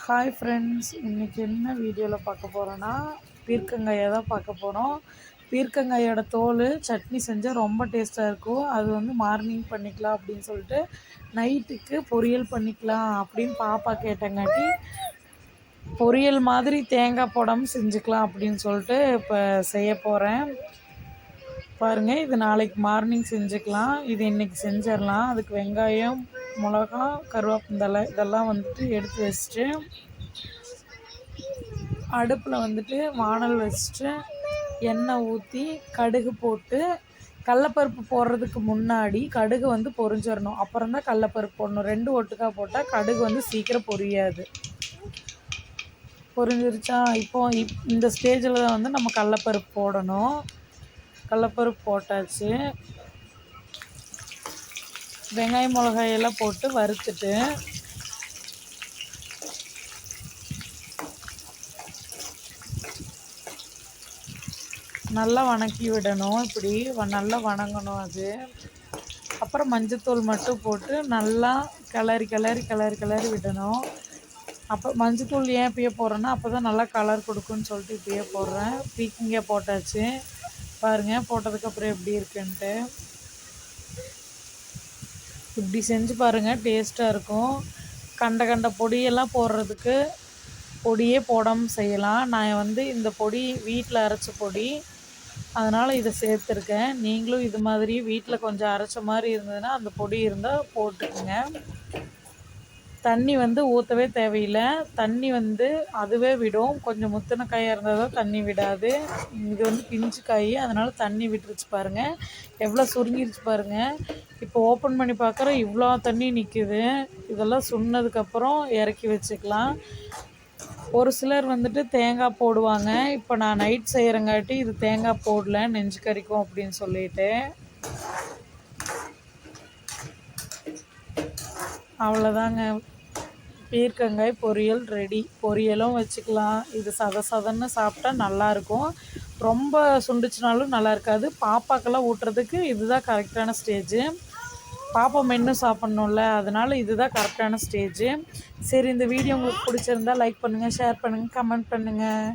Hi friends, இன்றைக்கி என்ன வீடியோவில் பார்க்க போகிறோன்னா பீர்க்கங்காயை தான் பார்க்க போகிறோம். பீர்க்கங்காயோட தோல் சட்னி செஞ்சால் ரொம்ப டேஸ்ட்டாக இருக்கும். அது வந்து மார்னிங் பண்ணிக்கலாம் அப்படின்னு சொல்லிட்டு நைட்டுக்கு பொரியல் பண்ணிக்கலாம் அப்படின்னு பாப்பா கேட்டங்காட்டி பொரியல் மாதிரி தேங்காய் போடாமல் செஞ்சுக்கலாம் அப்படின்னு சொல்லிட்டு இப்போ செய்ய போகிறேன். பாருங்கள், இது நாளைக்கு மார்னிங் செஞ்சுக்கலாம். இது இன்றைக்கி செஞ்சிடலாம். அதுக்கு வெங்காயம், மிளகா, கருவேப்பிலை இதெல்லாம் வந்துட்டு எடுத்து வச்சுட்டு அடுப்பில் வந்துட்டு வானல் வச்சுட்டு எண்ணெய் ஊற்றி கடுகு போட்டு கடலப்பருப்பு போடுறதுக்கு முன்னாடி கடுகு வந்து பொரிஞ்சிடணும். அப்புறம் தான் கடலப்பருப்பு போடணும். ரெண்டு ஒட்டுக்காக போட்டால் கடுகு வந்து சீக்கிரம் பொரியாது. பொரிஞ்சிருச்சா? இந்த ஸ்டேஜில் தான் வந்து நம்ம கடலப்பருப்பு போடணும். கடலப்பருப்பு போட்டாச்சு. வெங்காயம் மிளகாயெல்லாம் போட்டு வறுத்துட்டு நல்லா வணக்கி விடணும். இப்படி நல்லா வணங்கணும். அது அப்புறம் மஞ்சத்தூள் மட்டும் போட்டு நல்லா கிளறி விடணும். அப்போ மஞ்சத்தூள் ஏன் இப்பயே போடுறேன்னா அப்போ தான் நல்லா கலர் கொடுக்குன்னு சொல்லிட்டு இப்பயே போடுறேன். பீக்கங்காய் போட்டாச்சு. பாருங்கள், போட்டதுக்கப்புறம் எப்படி இருக்குன்ட்டு. இப்படி செஞ்சு பாருங்கள், டேஸ்ட்டாக இருக்கும். கண்ட பொடியெல்லாம் போடுறதுக்கு பொடியே போடாமல் செய்யலாம். நான் வந்து இந்த பொடி வீட்டில் அரைச்ச பொடி, அதனால் இதை சேர்த்துருக்கேன். நீங்களும் இது மாதிரி வீட்டில் கொஞ்சம் அரைச்ச மாதிரி இருந்ததுன்னா அந்த பொடி இருந்தால் போட்டுக்குங்க. தண்ணி வந்து ஊற்றவே தேவையில்லை. தண்ணி வந்து அதுவே விடும். கொஞ்சம் முத்தின காயாக இருந்தால் தான் தண்ணி விடாது. இது வந்து பிஞ்சு காய், அதனால் தண்ணி விட்டுருச்சு. பாருங்கள் எவ்வளோ சுருங்கிருச்சு பாருங்கள். இப்போ ஓப்பன் பண்ணி பார்க்குறோம், இவ்வளோ தண்ணி நிற்கிது. இதெல்லாம் சுண்ணதுக்கப்புறம் இறக்கி வச்சுக்கலாம். ஒரு சிலர் வந்துட்டு தேங்காய் போடுவாங்க. இப்போ நான் நைட் செய்கிறங்காட்டி இது தேங்காய் போடல, நெஞ்சு கறிக்கும் அப்படின்னு சொல்லிட்டு. அவ்வளோதாங்க, பீர்க்கங்காய் பொரியல் ரெடி. பொரியலும் வச்சுக்கலாம். இது சதன்னு சாப்பிட்டா நல்லாயிருக்கும். ரொம்ப சுண்டுச்சுனாலும் நல்லா இருக்காது. பாப்பாக்கெல்லாம் ஊட்டுறதுக்கு இதுதான் கரெக்டான ஸ்டேஜு. பாப்பா மென்று சாப்பிட்ணுல்ல, அதனால் இதுதான் கரெக்டான ஸ்டேஜு. சரி, இந்த வீடியோ உங்களுக்கு பிடிச்சிருந்தா லைக் பண்ணுங்கள், ஷேர் பண்ணுங்கள், கமெண்ட் பண்ணுங்கள்.